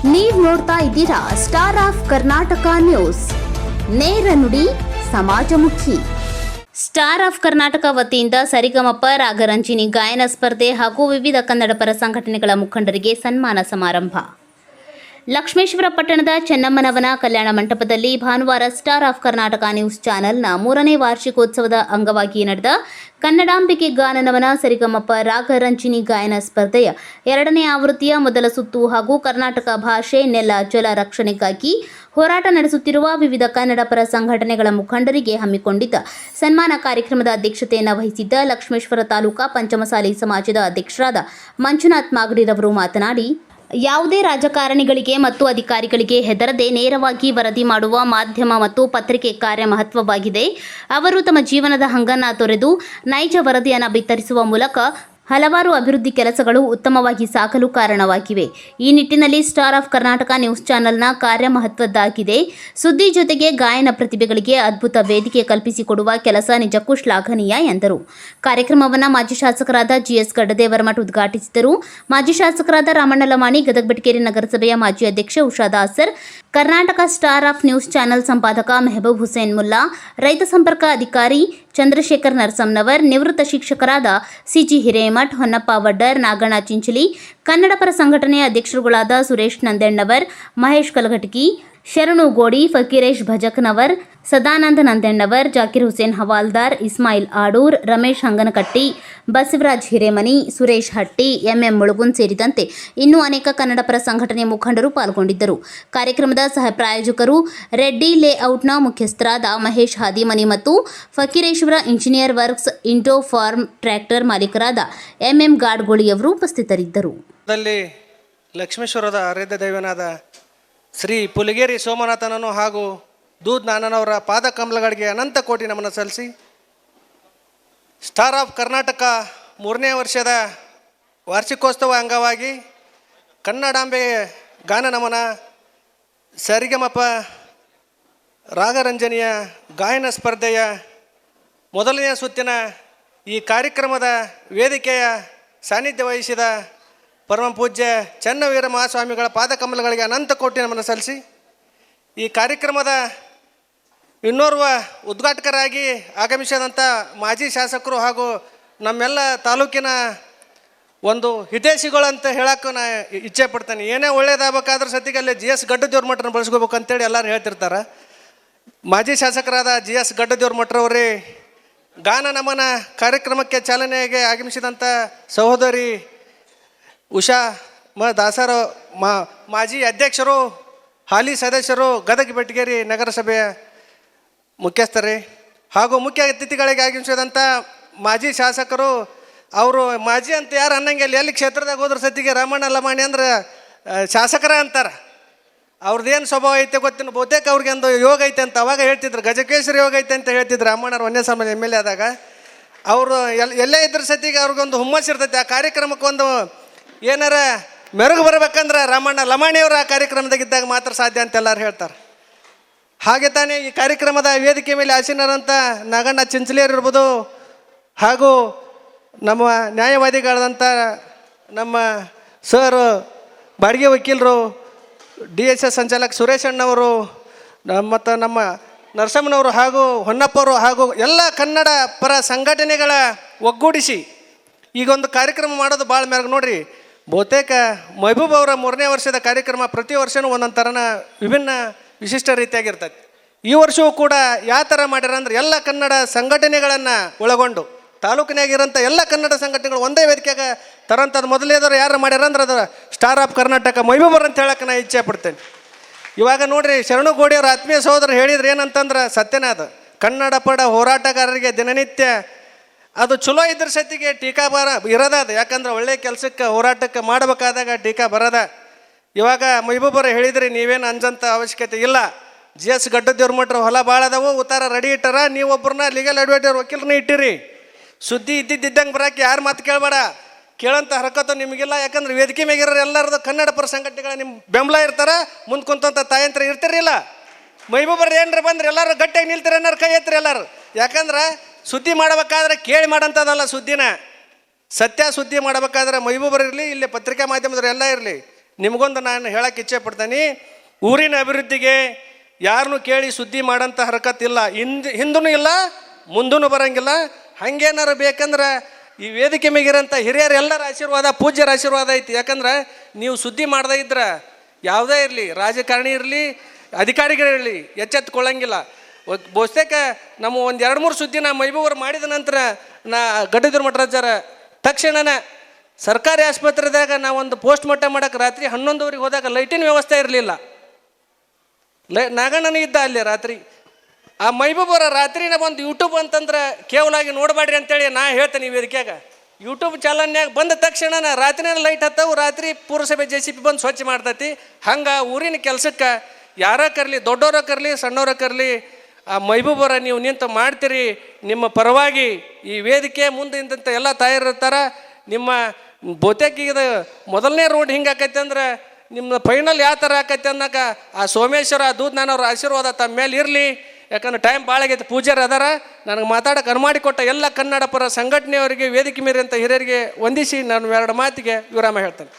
ನೀವು ನೋಡ್ತಾ ಇದ್ದೀರಾ ಸ್ಟಾರ್ ಆಫ್ ಕರ್ನಾಟಕ ನ್ಯೂಸ್, ನೇರ ನುಡಿ ಸಮಾಜಮುಖಿ. ಸ್ಟಾರ್ ಆಫ್ ಕರ್ನಾಟಕ ವತಿಯಿಂದ ಸರಿಗಮಪ ರಾಗರಂಜಿನಿ ಗಾಯನ ಸ್ಪರ್ಧೆ ಹಾಗೂ ವಿವಿಧ ಕನ್ನಡ ಪರ ಸಂಘಟನೆಗಳ ಮುಖಂಡರಿಗೆ ಸನ್ಮಾನ ಸಮಾರಂಭ. ಲಕ್ಷ್ಮೇಶ್ವರ ಪಟ್ಟಣದ ಚೆನ್ನಮ್ಮನವನ ಕಲ್ಯಾಣ ಮಂಟಪದಲ್ಲಿ ಭಾನುವಾರ ಸ್ಟಾರ್ ಆಫ್ ಕರ್ನಾಟಕ ನ್ಯೂಸ್ ಚಾನೆಲ್ನ 3ನೇ ವಾರ್ಷಿಕೋತ್ಸವದ ಅಂಗವಾಗಿ ನಡೆದ ಕನ್ನಡಾಂಬಿಕೆ ಗಾನನವನ ಸರಿಗಮಪ ರಾಗರಂಜಿನಿ ಗಾಯನ ಸ್ಪರ್ಧೆಯ 2ನೇ ಆವೃತ್ತಿಯ ಮೊದಲ ಸುತ್ತು ಹಾಗೂ ಕರ್ನಾಟಕ ಭಾಷೆ, ನೆಲ, ಜಲ ರಕ್ಷಣೆಗಾಗಿ ಹೋರಾಟ ನಡೆಸುತ್ತಿರುವ ವಿವಿಧ ಕನ್ನಡ ಪರ ಸಂಘಟನೆಗಳ ಮುಖಂಡರಿಗೆ ಹಮ್ಮಿಕೊಂಡಿದ್ದ ಸನ್ಮಾನ ಕಾರ್ಯಕ್ರಮದ ಅಧ್ಯಕ್ಷತೆಯನ್ನು ವಹಿಸಿದ್ದ ಲಕ್ಷ್ಮೇಶ್ವರ ತಾಲೂಕಾ ಪಂಚಮಸಾಲಿ ಸಮಾಜದ ಅಧ್ಯಕ್ಷರಾದ ಮಂಜುನಾಥ್ ಮಾಗಡಿರವರು ಮಾತನಾಡಿ, ಯಾವುದೇ ರಾಜಕಾರಣಿಗಳಿಗೆ ಮತ್ತು ಅಧಿಕಾರಿಗಳಿಗೆ ಹೆದರದೆ ನೇರವಾಗಿ ವರದಿ ಮಾಡುವ ಮಾಧ್ಯಮ ಮತ್ತು ಪತ್ರಿಕೆ ಕಾರ್ಯ ಮಹತ್ವವಾಗಿದೆ. ಅವರು ತಮ್ಮ ಜೀವನದ ಹಂಗನ್ನು ತೊರೆದು ನೈಜ ವರದಿಯನ್ನು ಬಿತ್ತರಿಸುವ ಮೂಲಕ ಹಲವಾರು ಅಭಿವೃದ್ಧಿ ಕೆಲಸಗಳು ಉತ್ತಮವಾಗಿ ಸಾಗಲು ಕಾರಣವಾಗಿವೆ. ಈ ನಿಟ್ಟಿನಲ್ಲಿ ಸ್ಟಾರ್ ಆಫ್ ಕರ್ನಾಟಕ ನ್ಯೂಸ್ ಚಾನೆಲ್ನ ಕಾರ್ಯ ಮಹತ್ವದ್ದಾಗಿದೆ. ಸುದ್ದಿ ಜೊತೆಗೆ ಗಾಯನ ಪ್ರತಿಭೆಗಳಿಗೆ ಅದ್ಭುತ ವೇದಿಕೆ ಕಲ್ಪಿಸಿಕೊಡುವ ಕೆಲಸ ನಿಜಕ್ಕೂ ಶ್ಲಾಘನೀಯ ಎಂದರು. ಕಾರ್ಯಕ್ರಮವನ್ನು ಮಾಜಿ ಶಾಸಕರಾದ ಜಿಎಸ್ ಗಡ್ಡದೇವರಮಠ ಉದ್ಘಾಟಿಸಿದರು. ಮಾಜಿ ಶಾಸಕರಾದ ರಾಮಣ್ಣ ಲಮಾಣಿ, ಗದಗ ಬೆಟಗೇರಿ ನಗರಸಭೆಯ ಮಾಜಿ ಅಧ್ಯಕ್ಷೆ Usha Dasar, Karnataka star of news channel ಸಂಪಾದಕ ಮೆಹಬೂಬ್ ಹುಸೇನ್ ಮುಲ್ಲಾ, ರೈತ ಸಂಪರ್ಕ ಅಧಿಕಾರಿ ಚಂದ್ರಶೇಖರ್ ನರಸಂನವರ್, ನಿವೃತ್ತ ಶಿಕ್ಷಕರಾದ ಸಿಜಿ ಹಿರೇಮಠ್, ಹೊನ್ನಪ್ಪ ವಡ್ಡರ್, ನಾಗಣ್ಣ ಚಿಂಚಲಿ, ಕನ್ನಡ ಪರ ಸಂಘಟನೆಯ ಅಧ್ಯಕ್ಷರುಗಳಾದ ಸುರೇಶ್ ನಂದಣ್ಣವರ್, ಮಹೇಶ್ ಕಲಘಟಗಿ, ಶರಣು ಗೋಡಿ, ಫಕೀರೇಶ್ ಭಜಕ್ನವರ್, ಸದಾನಂದ ನಂದಣ್ಣವರ್, ಜಾಕಿರ್ ಹುಸೇನ್ ಹವಾಲ್ದಾರ್, ಇಸ್ಮಾಯಿಲ್ ಆಡೂರ್, ರಮೇಶ್ ಹಂಗನಕಟ್ಟಿ, ಬಸವರಾಜ್ ಹಿರೇಮನಿ, ಸುರೇಶ್ ಹಟ್ಟಿ, ಎಂಎಂ ಮುಳುಗುನ್ ಸೇರಿದಂತೆ ಇನ್ನೂ ಅನೇಕ ಕನ್ನಡ ಪರ ಸಂಘಟನೆ ಮುಖಂಡರು ಪಾಲ್ಗೊಂಡಿದ್ದರು. ಕಾರ್ಯಕ್ರಮದ ಸಹ ಪ್ರಾಯೋಜಕರು ರೆಡ್ಡಿ ಲೇಔಟ್ನ ಮುಖ್ಯಸ್ಥರಾದ ಮಹೇಶ್ ಹಾದಿಮನಿ ಮತ್ತು Fakireshwara engineer works Indo farm tractor ಮಾಲೀಕರಾದ ಎಂಎಂ ಗಾಡ್ಗೋಳಿಯವರು ಉಪಸ್ಥಿತರಿದ್ದರು. ಲಕ್ಷ್ಮೇಶ್ವರದ ಆರಾಧ್ಯ ದೈವನಾದ ಶ್ರೀ ಪುಲಿಗೇರಿ ಸೋಮನಾಥನನ್ನು ಹಾಗೂ ದೂದ್ ನಾನನವರ ಪಾದಕಮಲಗಳಿಗೆ ಅನಂತ ಕೋಟಿ ನಮನ ಸಲ್ಲಿಸಿ, ಸ್ಟಾರ್ ಆಫ್ ಕರ್ನಾಟಕ 3ನೇ ವರ್ಷದ ವಾರ್ಷಿಕೋತ್ಸವ ಅಂಗವಾಗಿ ಕನ್ನಡಾಂಬೆ ಗಾನ ನಮನ ಸರಿಗಮಪ ರಾಗರಂಜನಿಯ ಗಾಯನ ಸ್ಪರ್ಧೆಯ ಮೊದಲನೆಯ ಸುತ್ತಿನ ಈ ಕಾರ್ಯಕ್ರಮದ ವೇದಿಕೆಯ ಸಾನ್ನಿಧ್ಯ ವಹಿಸಿದ ಪರಮ ಪೂಜ್ಯ ಚನ್ನವೀರ ಮಹಾಸ್ವಾಮಿಗಳ ಪಾದಕಮಲಗಳಿಗೆ ಅನಂತ ಕೋಟಿ ನಮನ ಸಲ್ಲಿಸಿ, ಈ ಕಾರ್ಯಕ್ರಮದ ಇನ್ನೋರ್ವ ಉದ್ಘಾಟಕರಾಗಿ ಆಗಮಿಸಿದಂಥ ಮಾಜಿ ಶಾಸಕರು ಹಾಗೂ ನಮ್ಮೆಲ್ಲ ತಾಲೂಕಿನ ಒಂದು ಹಿತೈಷಿಗಳು ಅಂತ ಹೇಳೋಕ್ಕೂ ನಾ ಇಚ್ಛೆ ಪಡ್ತೇನೆ. ಏನೇ ಒಳ್ಳೇದಾಗಬೇಕಾದ್ರೆ ಸತಿಗೆ ಅಲ್ಲಿ ಜಿ ಎಸ್ ಗಡ್ಡದೇವ್ರ ಮಠನ ಬಳಸ್ಕೋಬೇಕು ಅಂತೇಳಿ ಎಲ್ಲರೂ ಹೇಳ್ತಿರ್ತಾರೆ. ಮಾಜಿ ಶಾಸಕರಾದ ಜಿ ಎಸ್ ಗಡ್ಡದೇವ್ರ ಮಠರವರೇ ಗಾನ ನಮನ ಕಾರ್ಯಕ್ರಮಕ್ಕೆ ಚಾಲನೆಗೆ ಆಗಮಿಸಿದಂಥ ಸಹೋದರಿ ಉಷಾ ದಾಸರ ಮಾಜಿ ಅಧ್ಯಕ್ಷರು, ಹಾಲಿ ಸದಸ್ಯರು, ಗದಗ ಬೆಟಗೇರಿ ನಗರಸಭೆಯ ಮುಖ್ಯಸ್ಥರೇ ಹಾಗೂ ಮುಖ್ಯ ಅತಿಥಿಗಳಿಗೆ ಆಗಮಿಸಿದಂಥ ಮಾಜಿ ಶಾಸಕರು. ಅವರು ಮಾಜಿ ಅಂತ ಯಾರು ಅನ್ನಂಗಿಲ್ಲ, ಎಲ್ಲಿ ಕ್ಷೇತ್ರದಾಗ ಹೋದ್ರ ಸತಿಗೆ ರಾಮಣ್ಣ ಲಮಾಣಿ ಅಂದ್ರೆ ಶಾಸಕರ ಅಂತಾರೆ. ಅವ್ರದ್ದೇನು ಸ್ವಭಾವ ಐತೆ ಗೊತ್ತಿನ, ಬಹುತೇಕ ಅವ್ರಿಗೆ ಒಂದು ಯೋಗ ಐತೆ ಅಂತ ಅವಾಗ ಹೇಳ್ತಿದ್ರು, ಗಜಕೇಶ್ವರಿ ಯೋಗ ಐತೆ ಅಂತ ಹೇಳ್ತಿದ್ರು. ರಾಮಣ್ಣವ್ರು 1ನೇ ಸಾಮಾನ್ಯ MLA ಆದಾಗ ಅವರು ಎಲ್ಲೇ ಇದ್ರ ಸತಿಗೆ ಅವ್ರಿಗೊಂದು ಹುಮ್ಮಸ್ ಇರ್ತೈತೆ. ಆ ಕಾರ್ಯಕ್ರಮಕ್ಕೊಂದು ಏನಾರ ಮೆರುಗು ಬರಬೇಕಂದ್ರೆ ರಾಮಣ್ಣ ಲಮಾಣಿಯವರು ಆ ಕಾರ್ಯಕ್ರಮದಾಗಿದ್ದಾಗ ಮಾತ್ರ ಸಾಧ್ಯ ಅಂತ ಎಲ್ಲರೂ ಹೇಳ್ತಾರೆ. ಹಾಗೆ ತಾನೇ ಈ ಕಾರ್ಯಕ್ರಮದ ವೇದಿಕೆ ಮೇಲೆ ಆಸೀನರಂಥ ನಾಗಣ್ಣ ಚಿಂಚಲಿಯರಿರ್ಬೋದು ಹಾಗೂ ನಮ್ಮ ನ್ಯಾಯವಾದಿಗಳಾದಂಥ ನಮ್ಮ ಸರ್ ಬಾಡಿಗೆ ವಕೀಲರು, DSS ಸಂಚಾಲಕ ಸುರೇಶ್ ಅಣ್ಣವರು ಮತ್ತು ನಮ್ಮ ನರಸಮ್ಮನವರು ಹಾಗೂ ಹೊನ್ನಪ್ಪವರು ಹಾಗೂ ಎಲ್ಲ ಕನ್ನಡ ಪರ ಸಂಘಟನೆಗಳ ಒಗ್ಗೂಡಿಸಿ ಈಗೊಂದು ಕಾರ್ಯಕ್ರಮ ಮಾಡೋದು ಭಾಳ ಮ್ಯಾಗ ನೋಡ್ರಿ. ಬಹುತೇಕ ಮೆಹಬೂಬ್ ಅವರ 3ನೇ ವರ್ಷದ ಕಾರ್ಯಕ್ರಮ ಪ್ರತಿ ವರ್ಷವೂ ಒಂದೊಂದು ಥರನ ವಿಭಿನ್ನ ವಿಶಿಷ್ಟ ರೀತಿಯಾಗಿರ್ತೈತಿ. ಈ ವರ್ಷವೂ ಕೂಡ ಯಾವ ಥರ ಮಾಡ್ಯಾರ ಅಂದ್ರೆ ಎಲ್ಲ ಕನ್ನಡ ಸಂಘಟನೆಗಳನ್ನು ಒಳಗೊಂಡು ತಾಲೂಕಿನಾಗಿರೋಂಥ ಎಲ್ಲ ಕನ್ನಡ ಸಂಘಟನೆಗಳು ಒಂದೇ ವೇದಿಕೆಯಾಗ ತರೋಂಥದ್ದು ಮೊದಲೇದವರು ಯಾರು ಮಾಡ್ಯಾರ ಅಂದ್ರೆ ಅದು ಸ್ಟಾರ್ ಆಫ್ ಕರ್ನಾಟಕ ಮೆಹಬೂಬರ್ ಅಂತ ಹೇಳಕ್ಕೆ ನಾನು ಇಚ್ಛೆ ಪಡ್ತೇನೆ. ಇವಾಗ ನೋಡ್ರಿ, ಶರಣು ಗೋಡಿಯವ್ರ ಆತ್ಮೀಯ ಸಹೋದರು ಹೇಳಿದ್ರು ಏನಂತಂದ್ರೆ ಸತ್ಯನೇ ಅದು. ಕನ್ನಡ ಪಡ ಹೋರಾಟಗಾರರಿಗೆ ದಿನನಿತ್ಯ ಅದು ಚಲೋ ಇದ್ರ ಸತಿಗೆ ಟೀಕಾ ಇರೋದ ಅದು. ಯಾಕಂದ್ರೆ ಒಳ್ಳೆಯ ಕೆಲಸಕ್ಕೆ ಹೋರಾಟಕ್ಕೆ ಮಾಡಬೇಕಾದಾಗ ಟೀಕಾ ಬರೋದ. ಇವಾಗ ಮೆಹಬೂಬರು ಹೇಳಿದ್ರಿ, ನೀವೇನು ಅಂಜಂಥ ಅವಶ್ಯಕತೆ ಇಲ್ಲ. ಜಿ ಎಸ್ ಗಡ್ಡದೇವ್ರ ಮಠರು ಹೊಲ ಭಾಳ ಅದಾವು, ಉತ್ತಾರ ರೆಡಿ ಇಟ್ಟಾರ. ನೀವೊಬ್ಬರನ್ನ ಲೀಗಲ್ ಅಡ್ವೈಸರ್ ವಕೀಲರನ್ನ ಇಟ್ಟಿರಿ. ಸುದ್ದಿ ಇದ್ದಿದ್ದಂಗೆ ಬರೋಕ್ಕೆ ಯಾರು ಮಾತು ಕೇಳಬೇಡ. ಕೇಳೋಂಥ ಹರಕತ್ತು ನಿಮಗಿಲ್ಲ. ಯಾಕಂದ್ರೆ ವೇದಿಕೆ ಮ್ಯಾಗಿರೋರು ಎಲ್ಲರದು ಕನ್ನಡ ಪರ ಸಂಘಟನೆಗಳ ನಿಮ್ಮ ಬೆಂಬಲ ಇರ್ತಾರೆ. ಮುಂದೆ ಕುಂತಂಥ ತಾಯಂತ್ರ ಇರ್ತಿರಿಲ್ಲ. ಮೆಹಬೂಬರು ಏನರ ಬಂದ್ರೆ ಎಲ್ಲರೂ ಗಟ್ಟಿಯಾಗಿ ನಿಲ್ತಾರೆ ಅನ್ನೋರು ಕೈ ಎತ್ತರಿ ಎಲ್ಲರೂ. ಯಾಕಂದ್ರೆ ಸುದ್ದಿ ಮಾಡಬೇಕಾದ್ರೆ ಕೇಳಿ ಮಾಡೋಂಥದ್ದಲ್ಲ ಸುದ್ದಿನ. ಸತ್ಯ ಸುದ್ದಿ ಮಾಡಬೇಕಾದ್ರೆ ಮೆಹಬೂಬರು ಇರಲಿ, ಇಲ್ಲಿ ಪತ್ರಿಕಾ ಮಾಧ್ಯಮದವ್ರು ಎಲ್ಲ ಇರಲಿ, ನಿಮಗೊಂದು ನಾನು ಹೇಳಕ್ಕೆ ಇಚ್ಛೆ ಪಡ್ತೀನಿ, ಊರಿನ ಅಭಿವೃದ್ಧಿಗೆ ಯಾರನ್ನೂ ಕೇಳಿ ಸುದ್ದಿ ಮಾಡೋಂಥ ಹರಕತ್ತಿಲ್ಲ, ಹಿಂದೂ ಇಲ್ಲ ಮುಂದೂ ಬರೋಂಗಿಲ್ಲ. ಹಾಗೇನಾರು ಬೇಕಂದ್ರೆ ಈ ವೇದಿಕೆ ಮೇಗಿರೋಂಥ ಹಿರಿಯರ ಎಲ್ಲರ ಆಶೀರ್ವಾದ, ಪೂಜ್ಯರ ಆಶೀರ್ವಾದ ಐತಿ. ಯಾಕಂದ್ರೆ ನೀವು ಸುದ್ದಿ ಮಾಡದೇ ಇದ್ರೆ ಯಾವುದೇ ಇರಲಿ, ರಾಜಕಾರಣಿ ಇರಲಿ, ಅಧಿಕಾರಿಗಳಿರಲಿ, ಎಚ್ಚೆತ್ತುಕೊಳ್ಳಂಗಿಲ್ಲ. ಬಹುತೇಕ ನಮ್ಮ ಒಂದು 2-3 ಸುದ್ದಿ ನಾ ಮೈಬೂರು ಮಾಡಿದ ನಂತರ ನಾ ಗಡ್ಡದ್ರ ಮಠರಾಜರ ತಕ್ಷಣನೇ ಸರ್ಕಾರಿ ಆಸ್ಪತ್ರೆದಾಗ ನಾವೊಂದು ಪೋಸ್ಟ್ ಮಾರ್ಟಮ್ ಮಾಡೋಕೆ ರಾತ್ರಿ 11 ಹೋದಾಗ ಲೈಟಿನ ವ್ಯವಸ್ಥೆ ಇರಲಿಲ್ಲ. ನಾಗಣ್ಣನ ಇದ್ದ ಅಲ್ಲಿ ರಾತ್ರಿ. ಆ ಮೈಬೂಬರ ರಾತ್ರಿನ ಬಂದು ಯೂಟ್ಯೂಬ್ ಅಂತಂದ್ರೆ ಕೇವಲಾಗಿ ನೋಡಬೇಡ್ರಿ ಅಂತೇಳಿ ನಾ ಹೇಳ್ತೇನೆ ಈ ವೇದಿಕೆಯಾಗ. ಯೂಟ್ಯೂಬ್ ಚಾಲನ್ಯಾಗ ಬಂದ ತಕ್ಷಣ ರಾತ್ರಿನ ಲೈಟ್ ಹತ್ತವು, ರಾತ್ರಿ ಪುರಸಭೆ JCB ಬಂದು ಸ್ವಚ್ಛ ಮಾಡ್ತೈತಿ. ಹಂಗೆ ಊರಿನ ಕೆಲಸಕ್ಕೆ ಯಾರ ಕರಲಿ, ದೊಡ್ಡವರ ಕರಲಿ, ಸಣ್ಣವರ ಕರಲಿ, ಆ ಮೈಬೂಬರ ನೀವು ನಿಂತು ಮಾಡ್ತೀರಿ. ನಿಮ್ಮ ಪರವಾಗಿ ಈ ವೇದಿಕೆ ಮುಂದಿಂದಂತ ಎಲ್ಲ ತಯಾರಿರ್ತಾರೆ. ನಿಮ್ಮ ಬಹುತೇಕ ಇದು ಮೊದಲನೇ ರೋಡ್ ಹಿಂಗೆ ಆಕೈತೆ ಅಂದ್ರೆ ನಿಮ್ಮ ಫೈನಲ್ ಯಾವ ಥರ ಆಕೈತೆ ಅನ್ನೋಕೆ ಆ ಸೋಮೇಶ್ವರ ದೂದ್ನಾನವ್ರ ಆಶೀರ್ವಾದ ತಮ್ಮ ಮೇಲೆ ಇರಲಿ. ಯಾಕಂದ್ರೆ ಟೈಮ್ ಭಾಳ ಆಗೈತೆ, ಪೂಜಾರಿ ಅದಾರ. ನನಗೆ ಮಾತಾಡೋಕೆ ಅನುಮಾಡಿಕೊಟ್ಟ ಎಲ್ಲ ಕನ್ನಡ ಪರ ಸಂಘಟನೆಯವರಿಗೆ, ವೇದಿಕೆ ಮೀರಿದಂಥ ಹಿರಿಯರಿಗೆ ವಂದಿಸಿ ನಾನು 2 ಮಾತಿಗೆ ವಿರಾಮ ಹೇಳ್ತೇನೆ.